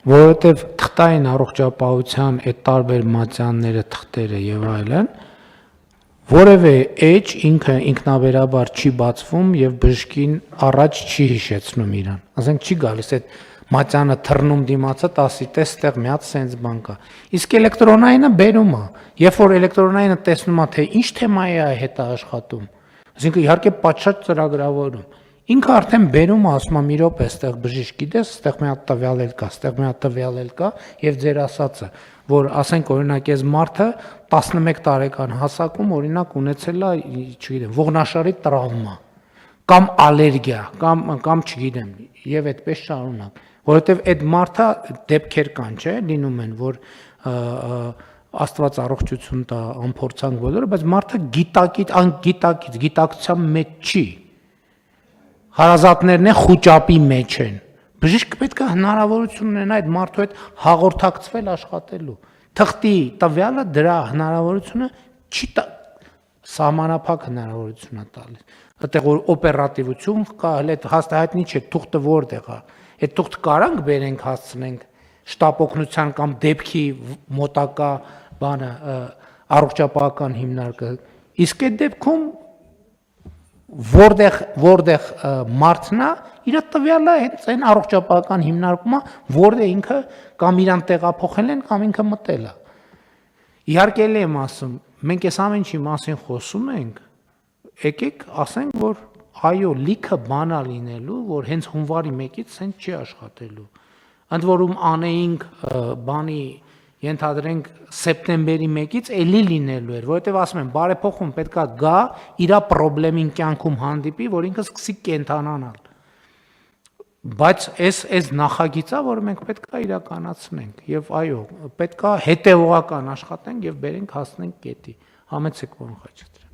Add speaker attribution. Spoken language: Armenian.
Speaker 1: որովհետև թղթային առողջապահության այդ տարբեր մատյանները, թղթերը եւ այլն, որևէ էջ ինքը ինքնաբերաբար չի բացվում եւ բժշկին առաջ չի հիշեցնում իրան։ Ասենք չի գալիս այդ մատյանը թռնում դիմացը 10-ի տես տեղ մի հատ սենց բան կա։ Իսկ էլեկտրոնայինը բերում է։ Երբ որ էլեկտրոնայինը տեսնում է թե ինչ թեմայի է հետ աշխատում, այսինքն իհարկե պատշաճ ծրագրավորում։ Ինքը արդեն բերում է, ասում է մի րոպե, այստեղ բժիշկ գիտես, այստեղ մի հատ տվյալ էլ կա, այստեղ մի հատ տվյալ էլ կա եւ ձեր ասածը, որ ասենք օրինակ այս մարդը 11 տարեկան հասակում օրինակ ունեցել է, չգիտեմ, ողնաշարի տրավմա կամ ալերգիա կամ չգիտեմ, եւ այդպես շարունակ, որովհետեւ այդ մարդը դեպքեր կան, չէ, լինում են, որ Աստված առողջություն տա, անփորձանք բոլորը, բայց մարդը գիտակցության մեջ չի։ Հարազատներն են խուճապի մեջ են։ Բժիշկը պետք է հնարավորություն ունենա այդ մարդու հետ հաղորդակցվել աշխատելու։ Թղթի տվյալը դրա հնարավորությունը չի սահմանափակ հնարավորություն է տալիս։ Այդտեղ որ օպերատիվություն կա, հələ հաստատնի չէ, թուղթը որտեղ է։ Այդ թուղթը կարանք բերենք, հասցնենք շտապ օգնության կամ դեպքի մոտակա բանը առողջապահական հիմնարկը։ Իսկ այդ դեպքում որտեղ մարդն է, իր տվյալը հենց այն առողջապահական հիմնարկումը, որտեղ ինքը կամ իրան տեղափոխել են, կամ ինքը մտել է։ Իհարկե էլ եմ ասում, մենք այս ամեն ինչի մասին խոսում ենք, եկեք ասենք, որ այո, լիքը բան է լինելու, որ հենց հունվարի 1-ից սենց չի աշխատելու։ Ընդ որում անեինք բանի ենթադրենք սեպտեմբերի 1-ից էլի լինելու էր, որովհետև ասում եմ, բարեփոխում պետքա գա, իր խնդրին կյանքում հանդիպի, որ ինքը սկսի կենթանանալ։ Բայց այս նախագիծը, որը մենք պետքա իրականացնենք, եւ այո, պետքա հետեւողական աշխատենք եւ բերենք հասնենք կետի։ Համեցեք, որ խաչատրի։